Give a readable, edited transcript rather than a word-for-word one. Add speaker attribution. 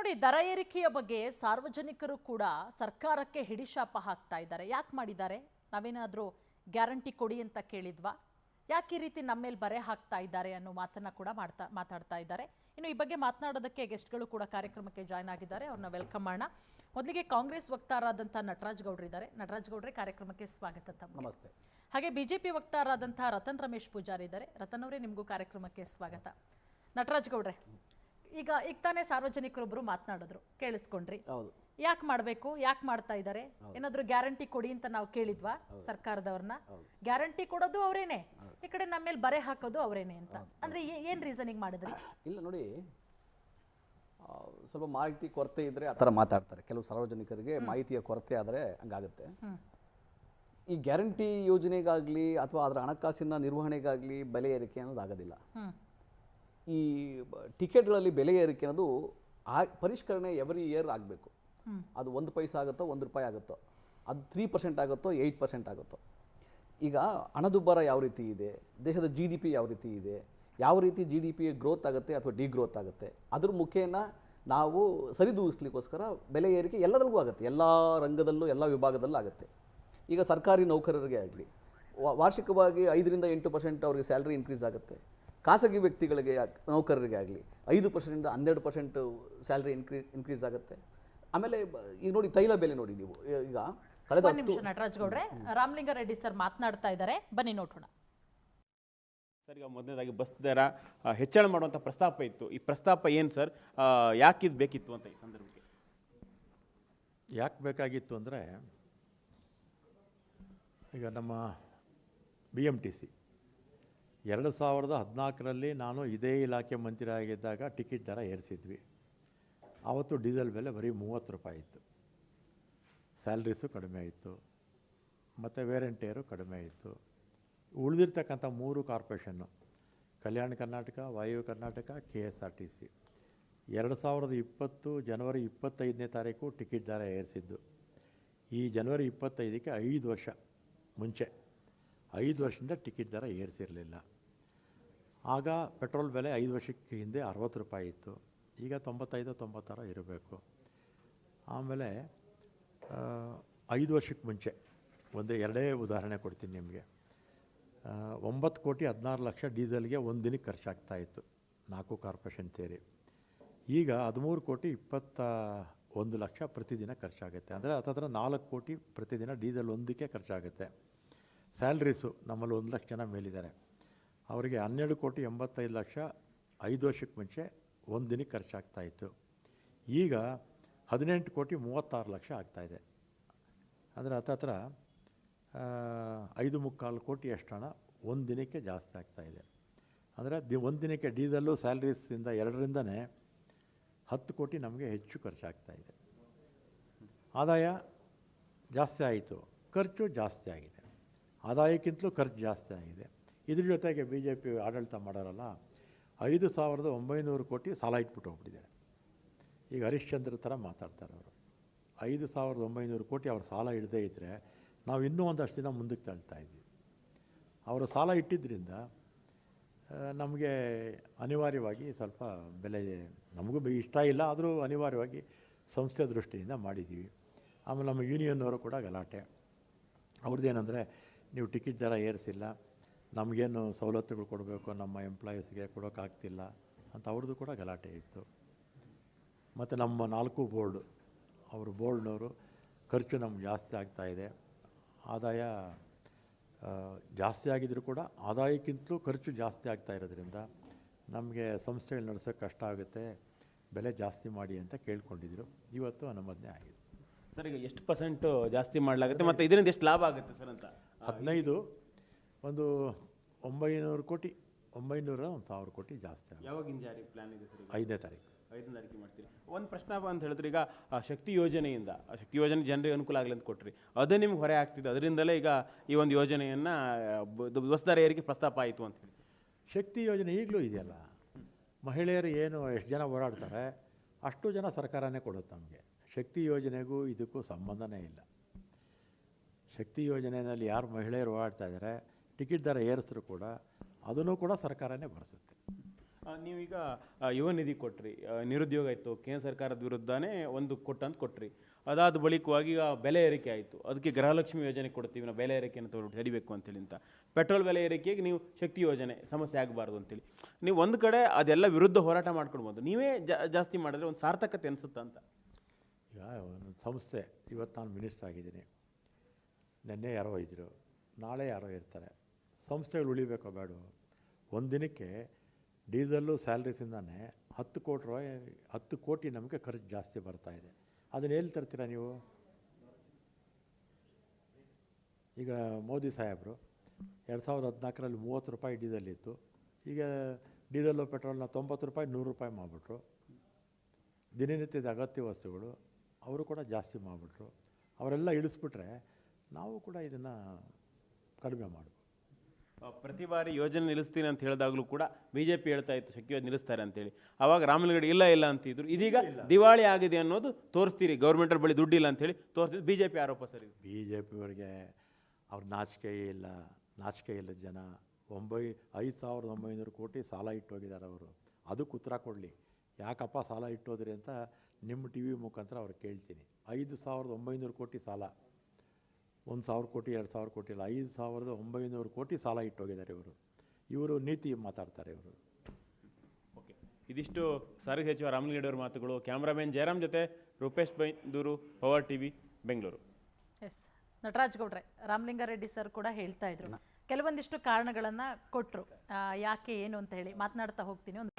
Speaker 1: ನೋಡಿ, ದರ ಏರಿಕೆಯ ಬಗ್ಗೆ ಸಾರ್ವಜನಿಕರು ಕೂಡ ಸರ್ಕಾರಕ್ಕೆ ಹಿಡಿಶಾಪ ಹಾಕ್ತಾ ಇದ್ದಾರೆ. ಯಾಕೆ ಮಾಡಿದ್ದಾರೆ? ನಾವೇನಾದರೂ ಗ್ಯಾರಂಟಿ ಕೊಡಿ ಅಂತ ಕೇಳಿದ್ವಾ? ಯಾಕೆ ಈ ರೀತಿ ನಮ್ಮ ಮೇಲೆ ಬರೆ ಹಾಕ್ತಾ ಇದ್ದಾರೆ ಅನ್ನೋ ಮಾತನ್ನ ಕೂಡ ಮಾತಾಡ್ತಾ ಇದ್ದಾರೆ. ಇನ್ನು ಈ ಬಗ್ಗೆ ಮಾತನಾಡೋದಕ್ಕೆ ಗೆಸ್ಟ್ಗಳು ಕೂಡ ಕಾರ್ಯಕ್ರಮಕ್ಕೆ ಜಾಯ್ನ್ ಆಗಿದ್ದಾರೆ. ಅವ್ರನ್ನ ವೆಲ್ಕಮ್ ಮಾಡೋಣ. ಮೊದಲಿಗೆ ಕಾಂಗ್ರೆಸ್ ವಕ್ತಾರರಾದಂಥ ನಟರಾಜ್ ಗೌಡ್ರು ಇದ್ದಾರೆ. ನಟರಾಜ್ ಗೌಡ್ರೆ, ಕಾರ್ಯಕ್ರಮಕ್ಕೆ ಸ್ವಾಗತ.
Speaker 2: ನಮಸ್ತೆ.
Speaker 1: ಹಾಗೆ ಬಿಜೆಪಿ ವಕ್ತಾರರಾದಂಥ ರತನ್ ರಮೇಶ್ ಪೂಜಾರಿ ಇದ್ದಾರೆ. ರತನ್ ಅವರೇ, ನಿಮಗೂ ಕಾರ್ಯಕ್ರಮಕ್ಕೆ ಸ್ವಾಗತ. ನಟರಾಜ್ ಗೌಡ್ರೆ, ಈಗ ತಾನೇ ಸಾರ್ವಜನಿಕರೊಬ್ಬರು ಮಾತನಾಡಿದ್ರು, ಕೇಳಿಸ್ಕೊಂಡ್ರಿ.
Speaker 2: ಹೌದು.
Speaker 1: ಯಾಕೆ ಮಾಡಬೇಕು, ಯಾಕೆ ಮಾಡ್ತಾ ಇದ್ದಾರೆ? ಏನಾದರೂ ಗ್ಯಾರಂಟಿ ಕೊಡಿ ಅಂತ ನಾವು ಕೇಳಿದ್ವಾ ಸರ್ಕಾರದವ್ರನ್ನ? ಗ್ಯಾರಂಟಿ ಕೊಡೋದು ಅವರೇನೆ, ಈ ಕಡೆ ನಮ್ಮ ಮೇಲೆ ಬರೆ ಹಾಕೋದು ಅವರೇನೆ ಅಂತ. ಅಂದ್ರೆ ಏನ್ ರೀಸನಿಂಗ್ ಮಾಡಿದ್ರಿ?
Speaker 2: ಇಲ್ಲ ನೋಡಿ, ಸ್ವಲ್ಪ ಮಾಹಿತಿ ಕೊರತೆ ಇದ್ರೆ ಆ ಥರ ಮಾತಾಡ್ತಾರೆ. ಕೆಲವು ಸಾರ್ವಜನಿಕರಿಗೆ ಮಾಹಿತಿಯ ಕೊರತೆ ಆದರೆ ಹಂಗಾಗುತ್ತೆ. ಈ ಗ್ಯಾರಂಟಿ ಯೋಜನೆಗಾಗಲಿ ಅಥವಾ ಅದರ ಹಣಕಾಸಿನ ನಿರ್ವಹಣೆಗಾಗಲಿ ಬೆಲೆ ಏರಿಕೆ ಅನ್ನೋದು ಆಗೋದಿಲ್ಲ. ಈ ಟಿಕೆಟ್ಗಳಲ್ಲಿ ಬೆಲೆ ಏರಿಕೆ ಅನ್ನೋದು ಪರಿಷ್ಕರಣೆ ಎವ್ರಿ ಇಯರ್ ಆಗಬೇಕು. ಅದು 1 ಪೈಸೆ ಆಗುತ್ತೋ, 1 ರೂಪಾಯಿ ಆಗುತ್ತೋ, ಅದು 3% ಆಗುತ್ತೋ, 8% ಆಗುತ್ತೋ. ಈಗ ಹಣದುಬ್ಬರ ಯಾವ ರೀತಿ ಇದೆ, ದೇಶದ GDP ಯಾವ ರೀತಿ ಇದೆ, ಯಾವ ರೀತಿ GDP ಗ್ರೋತ್ ಆಗುತ್ತೆ ಅಥವಾ ಡಿಗ್ರೋತ್ ಆಗುತ್ತೆ, ಅದ್ರ ಮುಖೇನ ನಾವು ಸರಿದೂಗಿಸ್ಲಿಕ್ಕೋಸ್ಕರ ಬೆಲೆ ಏರಿಕೆ ಎಲ್ಲದರಲ್ಲೂ ಆಗುತ್ತೆ. ಎಲ್ಲ ರಂಗದಲ್ಲೂ, ಎಲ್ಲ ವಿಭಾಗದಲ್ಲೂ ಆಗುತ್ತೆ. ಈಗ ಸರ್ಕಾರಿ ನೌಕರರಿಗೆ ಆಗಲಿ ವಾರ್ಷಿಕವಾಗಿ 5ರಿಂದ 8% ಅವರಿಗೆ ಸ್ಯಾಲ್ರಿ ಇನ್ಕ್ರೀಸ್ ಆಗುತ್ತೆ. ಖಾಸಗಿ ವ್ಯಕ್ತಿಗಳಿಗೆ, ನೌಕರರಿಗೆ ಆಗಲಿ 5%ರಿಂದ 12% ಸ್ಯಾಲ್ರಿ ಇನ್ಕ್ರೀಸ್ ಆಗುತ್ತೆ. ಆಮೇಲೆ ಈಗ ನೋಡಿ, ತೈಲ ಬೆಲೆ ನೋಡಿ ನೀವು. ಈಗ ಕಳೆದ
Speaker 1: ನಿಮಿಷ ನಟರಾಜ್ ಗೌಡ್ರೆ, ರಾಮಲಿಂಗಾರೆಡ್ಡಿ ಸರ್ ಮಾತನಾಡ್ತಾ ಇದ್ದಾರೆ, ಬನ್ನಿ ನೋಡೋಣ.
Speaker 3: ಸರ್, ಈಗ ಮೊದಲನೇದಾಗಿ ಬಸ್ ದರ ಹೆಚ್ಚಳ ಮಾಡುವಂಥ ಪ್ರಸ್ತಾಪ ಇತ್ತು. ಈ ಪ್ರಸ್ತಾಪ ಏನು ಸರ್, ಯಾಕೆ ಇದು ಬೇಕಿತ್ತು ಅಂತ ಈ ಸಂದರ್ಭಕ್ಕೆ?
Speaker 4: ಯಾಕೆ ಬೇಕಾಗಿತ್ತು ಅಂದರೆ, ಈಗ ನಮ್ಮ BMTC 2014ರಲ್ಲಿ ನಾನು ಇದೇ ಇಲಾಖೆ ಮಂತ್ರಿ ಆಗಿದ್ದಾಗ ಟಿಕೆಟ್ ದರ ಏರಿಸಿದ್ವಿ. ಆವತ್ತು ಡೀಸೆಲ್ ಬೆಲೆ ಬರೀ 30 ರೂಪಾಯಿ ಇತ್ತು. ಸ್ಯಾಲ್ರೀಸು ಕಡಿಮೆ ಇತ್ತು, ಮತ್ತು ವೇರ್ ಆ್ಯಂಡ್ ಟೇರು ಕಡಿಮೆ ಇತ್ತು. ಉಳಿದಿರ್ತಕ್ಕಂಥ 3 ಕಾರ್ಪೊರೇಷನ್ನು, ಕಲ್ಯಾಣ ಕರ್ನಾಟಕ, ವಾಯವ್ಯ ಕರ್ನಾಟಕ, KSRTC, 2020 ಜನವರಿ 25ನೇ ತಾರೀಕು ಟಿಕೆಟ್ ದರ ಏರಿಸಿದ್ದು. ಈ ಜನವರಿ 25ಕ್ಕೆ 5 ವರ್ಷ ಮುಂಚೆ, 5 ವರ್ಷದಿಂದ ಟಿಕೆಟ್ ದರ ಏರಿಸಿರಲಿಲ್ಲ. ಆಗ ಪೆಟ್ರೋಲ್ ಬೆಲೆ 5 ವರ್ಷಕ್ಕೆ ಹಿಂದೆ 60 ರೂಪಾಯಿ ಇತ್ತು. ಈಗ 95-96 ಇರಬೇಕು. ಆಮೇಲೆ 5 ವರ್ಷಕ್ಕೆ ಮುಂಚೆ ಎರಡೇ ಉದಾಹರಣೆ ಕೊಡ್ತೀನಿ ನಿಮಗೆ. 9,16,00,000 ಡೀಸೆಲ್ಗೆ ಒಂದು ದಿನಕ್ಕೆ ಖರ್ಚಾಗ್ತಾಯಿತ್ತು, 4 ಕಾರ್ಪೊರೇಷನ್ ಸೇರಿ. ಈಗ 13,21,00,000 ಪ್ರತಿದಿನ ಖರ್ಚಾಗುತ್ತೆ. ಅಂದರೆ ಹತ್ತಿರ 4 ಕೋಟಿ ಪ್ರತಿದಿನ ಡೀಸೆಲ್ ಒಂದಕ್ಕೆ ಖರ್ಚಾಗುತ್ತೆ. ಸ್ಯಾಲ್ರೀಸು ನಮ್ಮಲ್ಲಿ 1 ಲಕ್ಷ ಜನ ಮೇಲಿದ್ದಾರೆ, ಅವರಿಗೆ 12,85,00,000 5 ವರ್ಷಕ್ಕೆ ಮುಂಚೆ ಒಂದು ದಿನಕ್ಕೆ ಖರ್ಚಾಗ್ತಾಯಿತ್ತು. ಈಗ 18,36,00,000 ಆಗ್ತಾಯಿದೆ. ಅಂದರೆ ಹತ್ತಿರ 5.25 ಕೋಟಿ ಅಷ್ಟು ಹಣ ಒಂದು ದಿನಕ್ಕೆ ಜಾಸ್ತಿ ಆಗ್ತಾಯಿದೆ. ಅಂದರೆ ಒಂದು ದಿನಕ್ಕೆ ಡೀಸೆಲ್ಲು ಸ್ಯಾಲ್ರೀಸಿಂದ 2ರಿಂದನೇ 10 ಕೋಟಿ ನಮಗೆ ಹೆಚ್ಚು ಖರ್ಚಾಗ್ತಾಯಿದೆ. ಆದಾಯ ಜಾಸ್ತಿ ಆಯಿತು, ಖರ್ಚು ಜಾಸ್ತಿ ಆಗಿದೆ. ಆದಾಯಕ್ಕಿಂತಲೂ ಖರ್ಚು ಜಾಸ್ತಿ ಆಗಿದೆ. ಇದ್ರ ಜೊತೆಗೆ BJP ಆಡಳಿತ ಮಾಡೋರಲ್ಲ, 5,900 ಕೋಟಿ ಸಾಲ ಇಟ್ಬಿಟ್ಟು ಹೋಗ್ಬಿಟ್ಟಿದ್ದಾರೆ. ಈಗ ಹರಿಶ್ಚಂದ್ರ ಥರ ಮಾತಾಡ್ತಾರೆ ಅವರು. 5,900 ಕೋಟಿ ಅವ್ರ ಸಾಲ ಇಡದೇ ಇದ್ದರೆ ನಾವು ಇನ್ನೂ ಒಂದಷ್ಟು ದಿನ ಮುಂದಕ್ಕೆ ತಳ್ತಾ ಇದ್ವಿ. ಅವರು ಸಾಲ ಇಟ್ಟಿದ್ದರಿಂದ ನಮಗೆ ಅನಿವಾರ್ಯವಾಗಿ ಸ್ವಲ್ಪ ಬೆಲೆ, ನಮಗೂ ಇಷ್ಟ ಇಲ್ಲ, ಆದರೂ ಅನಿವಾರ್ಯವಾಗಿ ಸಂಸ್ಥೆ ದೃಷ್ಟಿಯಿಂದ ಮಾಡಿದ್ದೀವಿ. ಆಮೇಲೆ ನಮ್ಮ ಯೂನಿಯನ್ನವರು ಕೂಡ ಗಲಾಟೆ. ಅವ್ರದ್ದೇನೆಂದರೆ, ನೀವು ಟಿಕೆಟ್ ದರ ಏರಿಸಿಲ್ಲ, ನಮಗೇನು ಸವಲತ್ತುಗಳು ಕೊಡಬೇಕು ನಮ್ಮ ಎಂಪ್ಲಾಯೀಸ್ಗೆ ಕೊಡೋಕ್ಕಾಗ್ತಿಲ್ಲ ಅಂತ ಅವ್ರದ್ದು ಕೂಡ ಗಲಾಟೆ ಇತ್ತು. ಮತ್ತು ನಮ್ಮ 4 ಬೋರ್ಡು, ಅವರು ಬೋರ್ಡ್ನವರು ಖರ್ಚು ನಮ್ಗೆ ಜಾಸ್ತಿ ಆಗ್ತಾಯಿದೆ. ಆದಾಯ ಜಾಸ್ತಿ ಆಗಿದ್ರೂ ಕೂಡ ಆದಾಯಕ್ಕಿಂತಲೂ ಖರ್ಚು ಜಾಸ್ತಿ ಆಗ್ತಾ ಇರೋದ್ರಿಂದ ನಮಗೆ ಸಂಸ್ಥೆಗಳು ನಡೆಸೋಕ್ಕೆ ಕಷ್ಟ ಆಗುತ್ತೆ, ಬೆಲೆ ಜಾಸ್ತಿ ಮಾಡಿ ಅಂತ ಕೇಳ್ಕೊಂಡಿದ್ರು. ಇವತ್ತು ಅನುಮೋದನೆ ಆಗಿದೆ.
Speaker 3: ಸರ್, ಈಗ ಎಷ್ಟು % ಜಾಸ್ತಿ ಮಾಡಲಾಗುತ್ತೆ ಮತ್ತು ಇದರಿಂದ ಎಷ್ಟು ಲಾಭ ಆಗುತ್ತೆ ಸರ್ ಅಂತ?
Speaker 4: 15 ಒಂದು 900 ಕೋಟಿ, 900-1,000 ಕೋಟಿ ಜಾಸ್ತಿ ಆಗುತ್ತೆ.
Speaker 3: ಯಾವಾಗಿನ ಜಾರಿ ಪ್ಲಾನ್ ಇದೆ ಸರ್?
Speaker 4: 5ನೇ ತಾರೀಕು
Speaker 3: ಮಾಡ್ತೀರಿ. ಒಂದು ಪ್ರಶ್ನೆ ಅಂತ ಹೇಳಿದ್ರೆ, ಈಗ ಶಕ್ತಿ ಯೋಜನೆಯಿಂದ, ಶಕ್ತಿ ಯೋಜನೆ ಜನರಿಗೆ ಅನುಕೂಲ ಆಗಲಿ ಅಂತ ಕೊಟ್ರಿ, ಅದೇ ನಿಮ್ಗೆ ಹೊರೆ ಆಗ್ತಿದೆ. ಅದರಿಂದಲೇ ಈಗ ಈ ಒಂದು ಯೋಜನೆಯನ್ನು ಬಸ್ ದರ ಏರಿಕೆ ಪ್ರಸ್ತಾಪ ಆಯಿತು ಅಂತ ಹೇಳಿ.
Speaker 4: ಶಕ್ತಿ ಯೋಜನೆ ಈಗಲೂ ಇದೆಯಲ್ಲ, ಮಹಿಳೆಯರು ಏನು ಎಷ್ಟು ಜನ ಓಡಾಡ್ತಾರೆ ಅಷ್ಟು ಜನ ಸರ್ಕಾರನೇ ಕೊಡುತ್ತೆ ನಮಗೆ. ಶಕ್ತಿ ಯೋಜನೆಗೂ ಇದಕ್ಕೂ ಸಂಬಂಧನೇ ಇಲ್ಲ. ಶಕ್ತಿ ಯೋಜನೆಯಲ್ಲಿ ಯಾರು ಮಹಿಳೆಯರು ಓಡಾಡ್ತಾ ಇದ್ದಾರೆ, ಟಿಕೆಟ್ ದರ ಏರಿಸಿದ್ರು ಕೂಡ ಅದನ್ನು ಕೂಡ ಸರ್ಕಾರನೇ ಭರಿಸುತ್ತೆ.
Speaker 3: ನೀವೀಗ ಯುವ ನಿಧಿ ಕೊಟ್ರಿ, ನಿರುದ್ಯೋಗ ಇತ್ತು, ಕೇಂದ್ರ ಸರ್ಕಾರದ ವಿರುದ್ಧನೇ ಒಂದು ಕೊಟ್ರಿ. ಅದಾದ ಬಳಿಕವಾಗಿ ಈಗ ಬೆಲೆ ಏರಿಕೆ ಆಯಿತು, ಅದಕ್ಕೆ ಗೃಹಲಕ್ಷ್ಮಿ ಯೋಜನೆ ಕೊಡ್ತೀವಿ, ನಾವು ಬೆಲೆ ಏರಿಕೆಯನ್ನು ತಡಿಬೇಕು ಅಂತೇಳಿ ಅಂತ. ಪೆಟ್ರೋಲ್ ಬೆಲೆ ಏರಿಕೆಗೆ ನೀವು ಶಕ್ತಿ ಯೋಜನೆ ಸಮಸ್ಯೆ ಆಗಬಾರ್ದು ಅಂತೇಳಿ ನೀವು ಒಂದು ಕಡೆ ಅದೆಲ್ಲ ವಿರುದ್ಧ ಹೋರಾಟ ಮಾಡ್ಕೊಳ್ಬೋದು. ನೀವೇ ಜಾಸ್ತಿ ಮಾಡಿದ್ರೆ ಒಂದು ಸಾರ್ಥಕತೆ ಅನಿಸುತ್ತಾ ಅಂತ.
Speaker 4: ಈಗ ಒಂದು ಸಂಸ್ಥೆ, ಇವತ್ತು ನಾನು ಮಿನಿಸ್ಟರ್ ಆಗಿದ್ದೀನಿ, ನೆನ್ನೆ ಯಾರೋ ಇದ್ದರು, ನಾಳೆ ಯಾರೋ ಇರ್ತಾರೆ. ಸಂಸ್ಥೆಗಳು ಉಳಿಬೇಕೋ ಬೇಡ? ಒಂದು ದಿನಕ್ಕೆ ಡೀಸೆಲ್ಲು ಸ್ಯಾಲ್ರೀಸಿಂದಾನೆ 10 ಕೋಟಿ ನಮಗೆ ಖರ್ಚು ಜಾಸ್ತಿ ಬರ್ತಾ ಇದೆ. ಅದನ್ನು ಎಲ್ಲಿ ತರ್ತೀರಾ ನೀವು? ಈಗ ಮೋದಿ ಸಾಹೇಬರು 2014ರಲ್ಲಿ 30 ರೂಪಾಯಿ ಡೀಸೆಲ್ ಇತ್ತು, ಈಗ ಡೀಸೆಲ್ಲು ಪೆಟ್ರೋಲ್ನ 90 ರೂಪಾಯಿ 100 ರೂಪಾಯಿ ಮಾಡಿಬಿಟ್ರು. ದಿನನಿತ್ಯದ ಅಗತ್ಯ ವಸ್ತುಗಳು ಅವರು ಕೂಡ ಜಾಸ್ತಿ ಮಾಡಿಬಿಟ್ರು. ಅವರೆಲ್ಲ ಇಳಿಸ್ಬಿಟ್ರೆ ನಾವು ಕೂಡ ಇದನ್ನು ಕಡಿಮೆ ಮಾಡಬೇಕು.
Speaker 3: ಪ್ರತಿ ಬಾರಿ ಯೋಜನೆ ನಿಲ್ಲಿಸ್ತೀನಿ ಅಂತ ಹೇಳಿದಾಗಲೂ ಕೂಡ ಬಿಜೆಪಿ ಹೇಳ್ತಾ ಇತ್ತು ಶಕ್ತಿ ಯೋಜನೆ ನಿಲ್ಲಿಸ್ತಾರೆ ಅಂತೇಳಿ. ಆವಾಗ ರಾಮಲಿಂಗಡಿ ಇಲ್ಲ ಅಂತಿದ್ರು. ಇದೀಗ ದಿವಾಳಿ ಆಗಿದೆ ಅನ್ನೋದು ತೋರಿಸ್ತೀರಿ, ಗೌರ್ಮೆಂಟರ್ ಬಳಿ ದುಡ್ಡಿಲ್ಲ ಅಂತೇಳಿ ತೋರಿಸ್ತಿದ್ದು ಬಿಜೆಪಿ ಆರೋಪ ಸರ್. ಇದು
Speaker 4: ಬಿಜೆಪಿಯವರಿಗೆ ಅವ್ರ ನಾಚಿಕೆ ಇಲ್ಲ ಜನ. 5,900 ಕೋಟಿ ಸಾಲ ಇಟ್ಟೋಗಿದ್ದಾರೆ ಅವರು. ಅದಕ್ಕೆ ಉತ್ತರ ಕೊಡಲಿ, ಯಾಕಪ್ಪ ಸಾಲ ಇಟ್ಟೋದ್ರಿ ಅಂತ ನಿಮ್ಮ ಟಿ ವಿ ಮುಖಾಂತರ ಅವ್ರಿಗೆ ಕೇಳ್ತೀನಿ. 5,900 ಕೋಟಿ ಸಾಲ, 1,000 ಕೋಟಿ 2,000 ಕೋಟಿ ಇಲ್ಲ, 5,900 ಕೋಟಿ ಸಾಲ ಇಟ್ಟೋಗಿದ್ದಾರೆ ಇವರು ನೀತಿ ಮಾತಾಡ್ತಾರೆ ಇವರು.
Speaker 3: ಓಕೆ, ಇದಿಷ್ಟು ಸಾರಿಗೆ ಸಚಿವ ರಾಮಲಿಂಗಡಿ ಅವರ ಮಾತುಗಳು. ಕ್ಯಾಮ್ರಾಮನ್ ಜಯರಾಮ್ ಜೊತೆ Rupesh Byndoor, power TV, Bengaluru.
Speaker 1: Yes, Nataraj ಗೌಡ್ರೆ, ರಾಮಲಿಂಗಾರೆಡ್ಡಿ ಸರ್ ಕೂಡ ಹೇಳ್ತಾ ಇದ್ರು, ಕೆಲವೊಂದಿಷ್ಟು ಕಾರಣಗಳನ್ನ ಕೊಟ್ಟರು ಯಾಕೆ ಏನು ಅಂತ ಹೇಳಿ. ಮಾತನಾಡ್ತಾ ಹೋಗ್ತೀನಿ. ಒಂದು